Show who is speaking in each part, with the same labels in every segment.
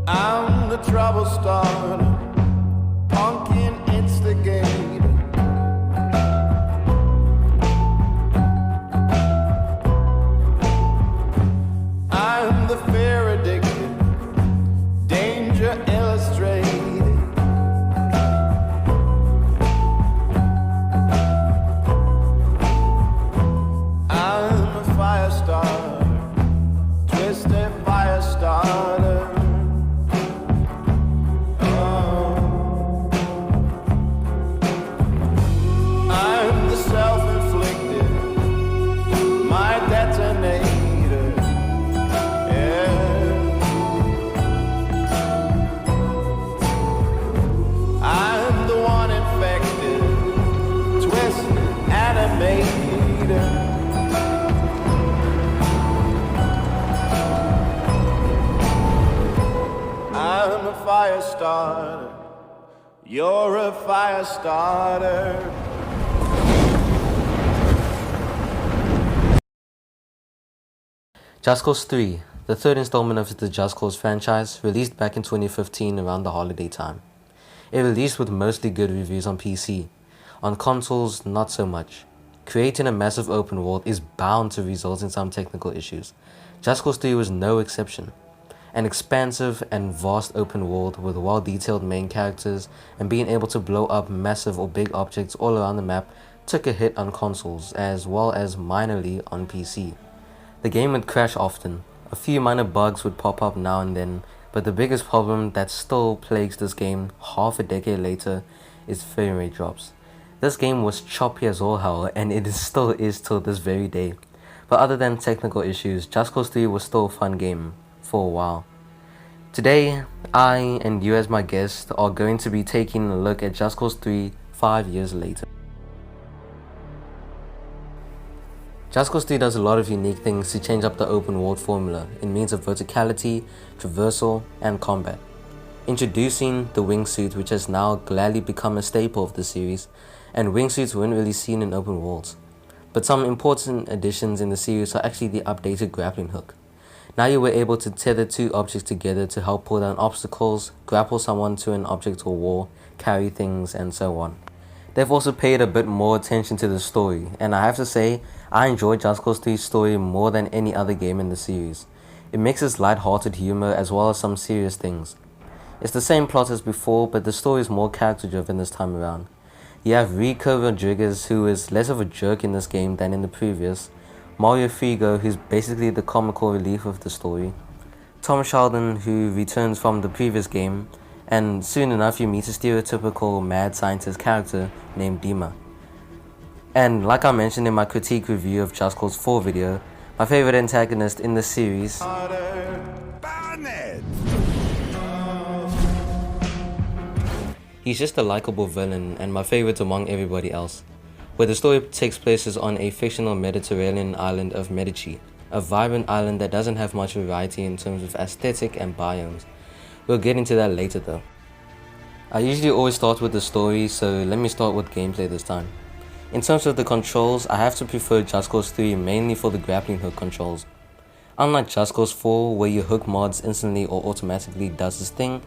Speaker 1: I'm the trouble starter, pumpkin instigator. I'm the fear addicted, danger illustrated. I'm a fire starter, twisted fire starter. I'm the self-inflicted, my detonator. Yeah. I'm the one infected, twisted animator. I'm a fire starter, you're a fire starter.
Speaker 2: Just Cause 3, the third installment of the Just Cause franchise, released back in 2015 around the holiday time. It released with mostly good reviews on PC. On consoles, not so much. Creating a massive open world is bound to result in some technical issues. Just Cause 3 was no exception. An expansive and vast open world with well-detailed main characters and being able to blow up massive or big objects all around the map took a hit on consoles as well as minorly on PC. The game would crash often. A few minor bugs would pop up now and then, but the biggest problem that still plagues this game half a decade later is frame rate drops. This game was choppy as all hell, and it still is till this very day. But other than technical issues, Just Cause 3 was still a fun game for a while. Today, I and you as my guest are going to be taking a look at Just Cause 3 5 years later. Just Cause 3 does a lot of unique things to change up the open world formula in means of verticality, traversal, and combat. Introducing the wingsuit, which has now gladly become a staple of the series, and wingsuits weren't really seen in open worlds. But some important additions in the series are actually the updated grappling hook. Now you were able to tether two objects together to help pull down obstacles, grapple someone to an object or wall, carry things, and so on. They've also paid a bit more attention to the story, and I have to say, I enjoy Just Cause 3's story more than any other game in the series. It mixes light-hearted humor as well as some serious things. It's the same plot as before, but the story is more character-driven this time around. You have Rico Rodriguez, who is less of a jerk in this game than in the previous, Mario Frigo, who's basically the comical relief of the story, Tom Sheldon, who returns from the previous game, and soon enough you meet a stereotypical mad scientist character named Dima. And like I mentioned in my critique review of Just Cause 4 video, my favorite antagonist in the series he's just a likable villain and my favorite among everybody else. Where the story takes place is on a fictional Mediterranean island of Medici, a vibrant island that doesn't have much variety in terms of aesthetic and biomes. We'll get into that later though. I usually always start with the story, so let me start with gameplay this time. In terms of the controls, I have to prefer Just Cause 3 mainly for the grappling hook controls. Unlike Just Cause 4, where your hook mods instantly or automatically does its thing,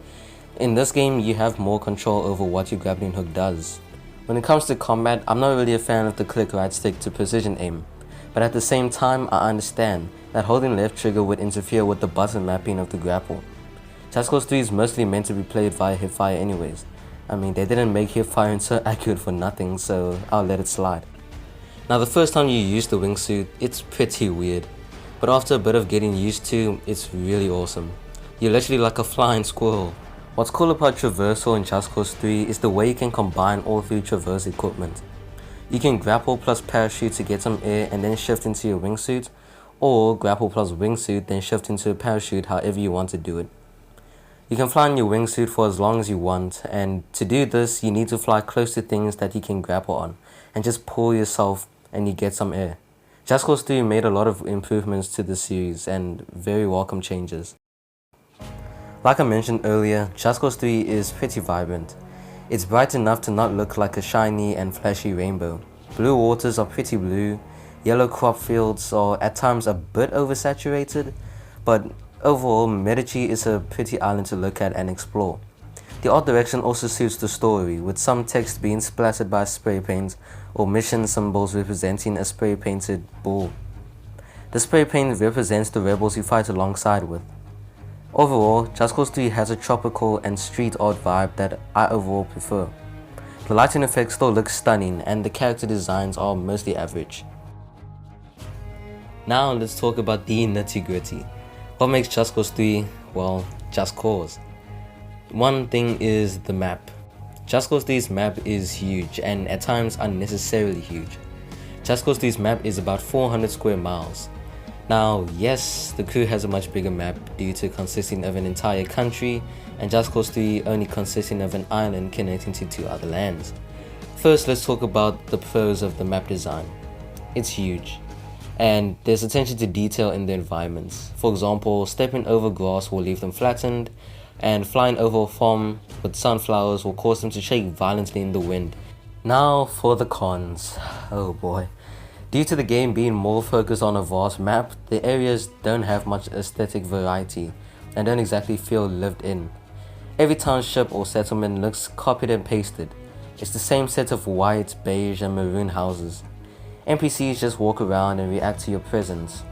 Speaker 2: in this game you have more control over what your grappling hook does. When it comes to combat, I'm not really a fan of the click right stick to precision aim, but at the same time I understand that holding left trigger would interfere with the button mapping of the grapple. Just Cause 3 is mostly meant to be played via hipfire anyways. I mean, they didn't make hipfiring so accurate for nothing, so I'll let it slide. Now the first time you use the wingsuit, it's pretty weird, but after a bit of getting used to, it's really awesome. You're literally like a flying squirrel. What's cool about traversal in Just Cause 3 is the way you can combine all three traverse equipment. You can grapple plus parachute to get some air and then shift into your wingsuit, or grapple plus wingsuit then shift into a parachute however you want to do it. You can fly in your wingsuit for as long as you want, and to do this you need to fly close to things that you can grapple on, and just pull yourself and you get some air. Just Cause 3 made a lot of improvements to the series and very welcome changes. Like I mentioned earlier, Just Cause 3 is pretty vibrant. It's bright enough to not look like a shiny and flashy rainbow. Blue waters are pretty blue, yellow crop fields are at times a bit oversaturated, but overall Medici is a pretty island to look at and explore. The art direction also suits the story, with some text being splattered by spray paint or mission symbols representing a spray painted bull. The spray paint represents the rebels you fight alongside with. Overall, Just Cause 3 has a tropical and street art vibe that I overall prefer. The lighting effects still look stunning and the character designs are mostly average. Now let's talk about the nitty gritty. What makes Just Cause 3, well, Just Cause? One thing is the map. Just Cause 3's map is huge and at times unnecessarily huge. Just Cause 3's map is about 400 square miles. Now, yes, the crew has a much bigger map due to consisting of an entire country and Just Cause 3 only consisting of an island connecting to 2 other lands. First, let's talk about the pros of the map design. It's huge, and there's attention to detail in the environments. For example, stepping over grass will leave them flattened, and flying over a farm with sunflowers will cause them to shake violently in the wind. Now for the cons. Oh boy. Due to the game being more focused on a vast map, the areas don't have much aesthetic variety and don't exactly feel lived in. Every township or settlement looks copied and pasted. It's the same set of white, beige and maroon houses. NPCs just walk around and react to your presence.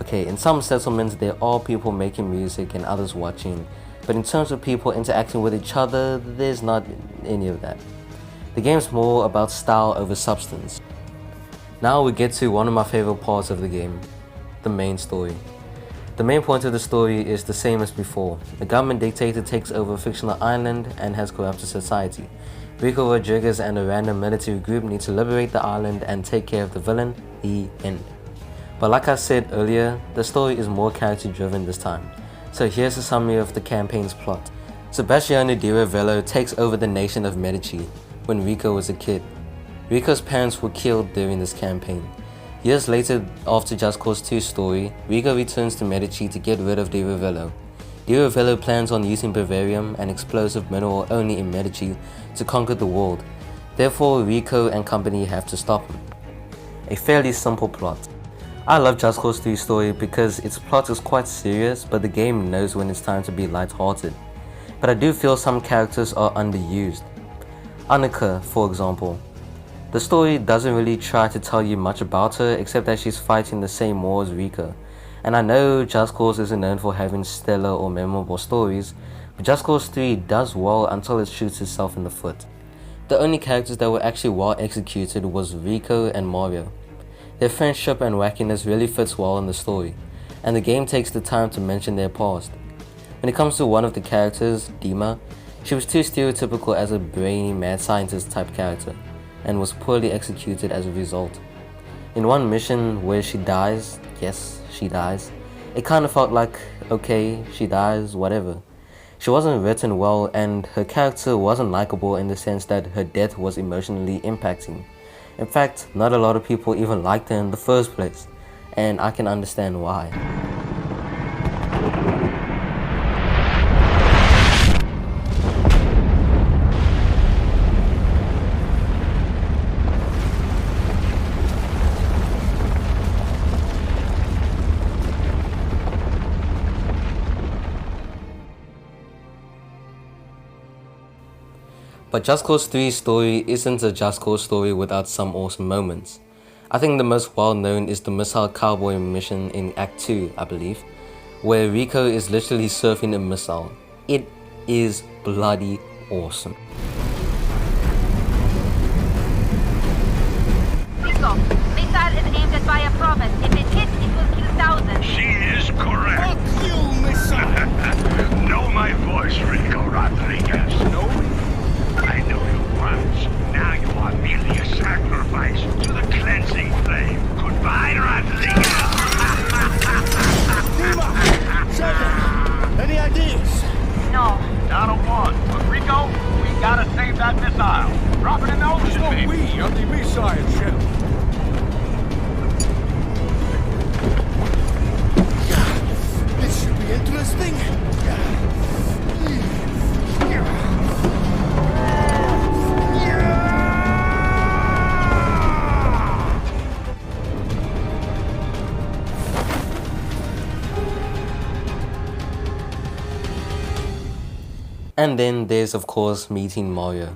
Speaker 2: Okay, in some settlements there are people making music and others watching, but in terms of people interacting with each other, there's not any of that. The game's more about style over substance. Now we get to one of my favorite parts of the game, the main story. The main point of the story is the same as before. A government dictator takes over a fictional island and has corrupted society. Rico Rodriguez and a random military group need to liberate the island and take care of the villain, the end. But like I said earlier, the story is more character driven this time. So here's a summary of the campaign's plot. Sebastiano Di Ravello takes over the nation of Medici when Rico was a kid. Rico's parents were killed during this campaign. Years later, after Just Cause 2's story, Rico returns to Medici to get rid of Di Ravello. Di Ravello plans on using bavarium, an explosive mineral only in Medici, to conquer the world. Therefore, Rico and company have to stop him. A fairly simple plot. I love Just Cause 3's story because its plot is quite serious, but the game knows when it's time to be light-hearted. But I do feel some characters are underused. Annika, for example. The story doesn't really try to tell you much about her except that she's fighting the same war as Rico. And I know Just Cause isn't known for having stellar or memorable stories, but Just Cause 3 does well until it shoots itself in the foot. The only characters that were actually well executed was Rico and Mario. Their friendship and wackiness really fits well in the story, and the game takes the time to mention their past. When it comes to one of the characters, Dima, she was too stereotypical as a brainy mad scientist type character, and was poorly executed as a result. In one mission where she dies, yes, she dies, it kind of felt like, okay, she dies, whatever. She wasn't written well and her character wasn't likable in the sense that her death was emotionally impacting. In fact, not a lot of people even liked her in the first place, and I can understand why. But Just Cause 3's story isn't a Just Cause story without some awesome moments. I think the most well known is the Missile Cowboy mission in Act 2, I believe, where Rico is literally surfing a missile. It is bloody awesome.
Speaker 3: Rico, missile is aimed at Via Province. If it hits, it will kill thousands.
Speaker 4: She is correct.
Speaker 5: Fuck you, missile!
Speaker 4: Know my voice, Rico Rodriguez.
Speaker 5: No?
Speaker 4: I knew you once. Now you are merely a sacrifice to the cleansing flame. Goodbye, Rodriguez.
Speaker 5: Dima! Sheriff! Any ideas?
Speaker 3: No.
Speaker 4: Not a one. But Rico, we gotta save that missile. Drop it in the ocean, baby.
Speaker 5: We are the missile ship. This should be interesting.
Speaker 2: And then there's of course meeting Mario.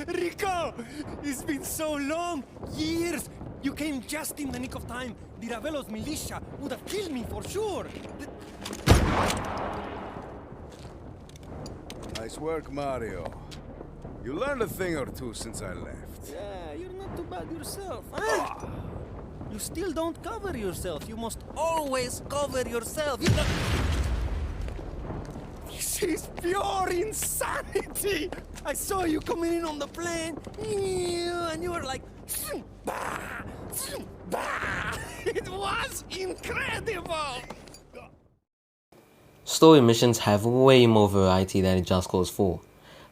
Speaker 5: Rico! It's been so long! Years! You came just in the nick of time. The Ravelos militia would have killed me for sure.
Speaker 6: Nice work, Mario. You learned a thing or two since I left.
Speaker 5: Yeah, you're not too bad yourself, huh? You still don't cover yourself. You must always cover yourself. This is pure insanity! I saw you coming in on the plane, and you were like, bah, bah. It was incredible!
Speaker 2: Story missions have way more variety than in Just Cause 4,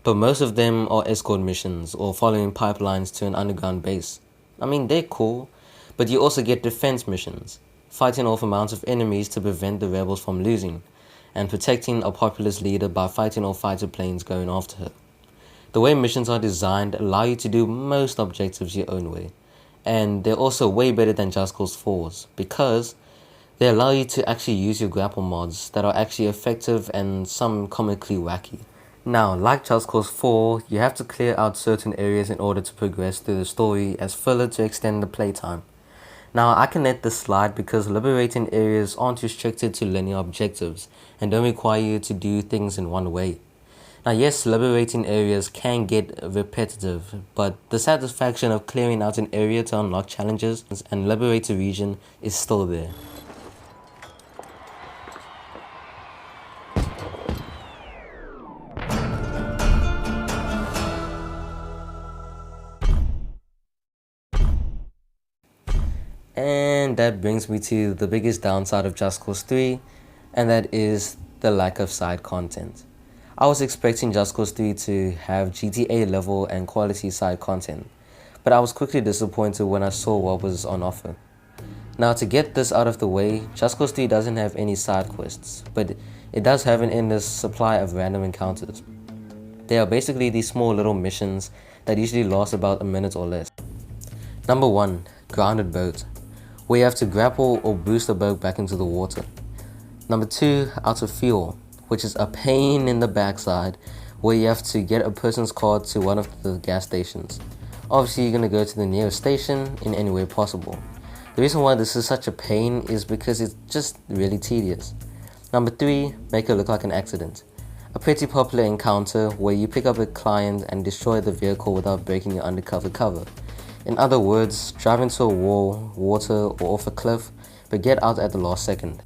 Speaker 2: but most of them are escort missions or following pipelines to an underground base. I mean, they're cool, but you also get defense missions, fighting off amounts of enemies to prevent the rebels from losing, and protecting a populist leader by fighting off fighter planes going after her. The way missions are designed allow you to do most objectives your own way, and they're also way better than Just Cause 4's because they allow you to actually use your grapple mods that are actually effective and some comically wacky. Now, like Just Cause 4, you have to clear out certain areas in order to progress through the story as filler to extend the playtime. Now, I can let this slide because liberating areas aren't restricted to linear objectives and don't require you to do things in one way. Now, yes, liberating areas can get repetitive, but the satisfaction of clearing out an area to unlock challenges and liberate a region is still there. And that brings me to the biggest downside of Just Cause 3, and that is the lack of side content. I was expecting Just Cause 3 to have GTA level and quality side content, but I was quickly disappointed when I saw what was on offer. Now, to get this out of the way, Just Cause 3 doesn't have any side quests, but it does have an endless supply of random encounters. They are basically these small little missions that usually last about a minute or less. Number 1, Grounded Boat, where you have to grapple or boost a boat back into the water. Number 2, Out of Fuel, which is a pain in the backside, where you have to get a person's card to one of the gas stations. Obviously, you're going to go to the nearest station in any way possible. The reason why this is such a pain is because it's just really tedious. Number 3, Make It Look Like an Accident. A pretty popular encounter where you pick up a client and destroy the vehicle without breaking your undercover cover. In other words, drive into a wall, water, or off a cliff, but get out at the last second.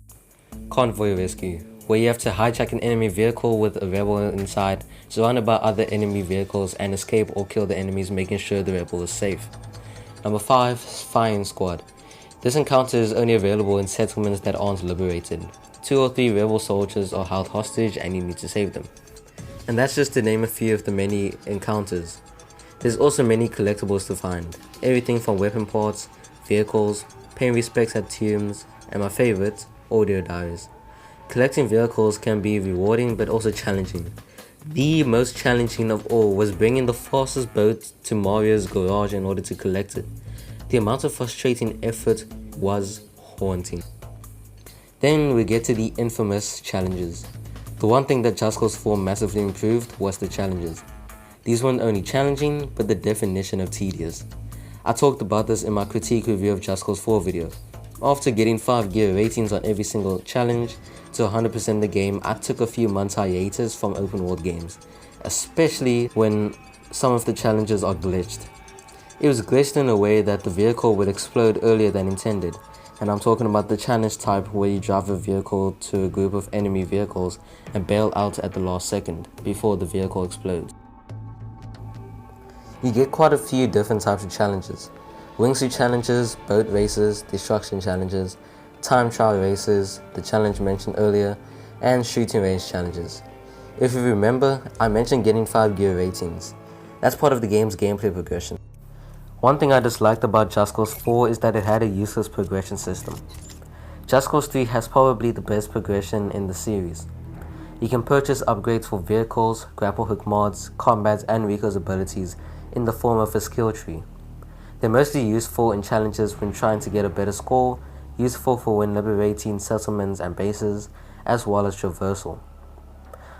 Speaker 2: Convoy Rescue, where you have to hijack an enemy vehicle with a rebel inside, surrounded by other enemy vehicles, and escape or kill the enemies, making sure the rebel is safe. Number 5, Firing Squad. This encounter is only available in settlements that aren't liberated. 2 or 3 rebel soldiers are held hostage and you need to save them. And that's just to name a few of the many encounters. There's also many collectibles to find, everything from weapon parts, vehicles, paying respects at tombs, and my favorite, audio diaries. Collecting vehicles can be rewarding but also challenging. The most challenging of all was bringing the fastest boat to Mario's garage in order to collect it. The amount of frustrating effort was haunting. Then we get to the infamous challenges. The one thing that Just Cause 4 massively improved was the challenges. These weren't only challenging, but the definition of tedious. I talked about this in my critique review of Just Cause 4 video. After getting 5 gear ratings on every single challenge to 100% the game, I took a few months hiatus from open world games, especially when some of the challenges are glitched. It was glitched in a way that the vehicle would explode earlier than intended, and I'm talking about the challenge type where you drive a vehicle to a group of enemy vehicles and bail out at the last second before the vehicle explodes. You get quite a few different types of challenges. Wingsuit challenges, boat races, destruction challenges, time trial races, the challenge mentioned earlier, and shooting range challenges. If you remember, I mentioned getting 5 gear ratings. That's part of the game's gameplay progression. One thing I disliked about Just Cause 4 is that it had a useless progression system. Just Cause 3 has probably the best progression in the series. You can purchase upgrades for vehicles, grapple hook mods, combats, and Rico's abilities in the form of a skill tree. They're mostly useful in challenges when trying to get a better score, useful for when liberating settlements and bases, as well as traversal.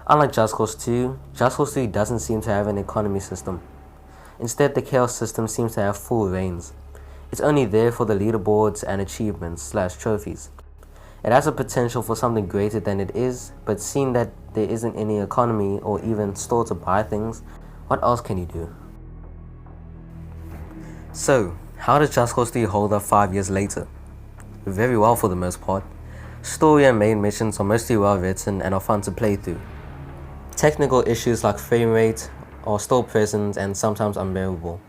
Speaker 2: Unlike Just Cause 2, Just Cause 3 doesn't seem to have an economy system. Instead, the Chaos system seems to have full reigns. It's only there for the leaderboards and achievements/trophies. It has a potential for something greater than it is, but seeing that there isn't any economy or even store to buy things, what else can you do? So, how does Just Cause 3 hold up 5 years later? Very well for the most part. Story and main missions are mostly well written and are fun to play through. Technical issues like frame rate are still present and sometimes unbearable.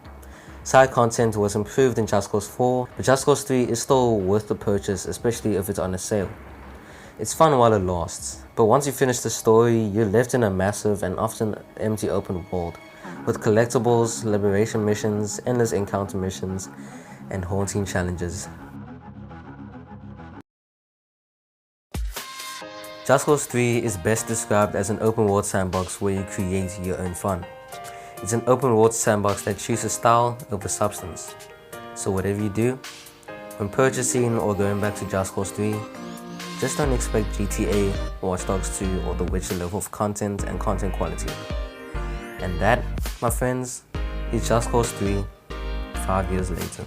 Speaker 2: Side content was improved in Just Cause 4, but Just Cause 3 is still worth the purchase, especially if it's on a sale. It's fun while it lasts, but once you finish the story, you're left in a massive and often empty open world, with collectibles, liberation missions, endless encounter missions, and haunting challenges. Just Cause 3 is best described as an open world sandbox where you create your own fun. It's an open world sandbox that chooses style over substance. So whatever you do, when purchasing or going back to Just Cause 3, just don't expect GTA, Watch Dogs 2 or The Witcher level of content and content quality. And that, my friends, is Just Cause 3 5 years later.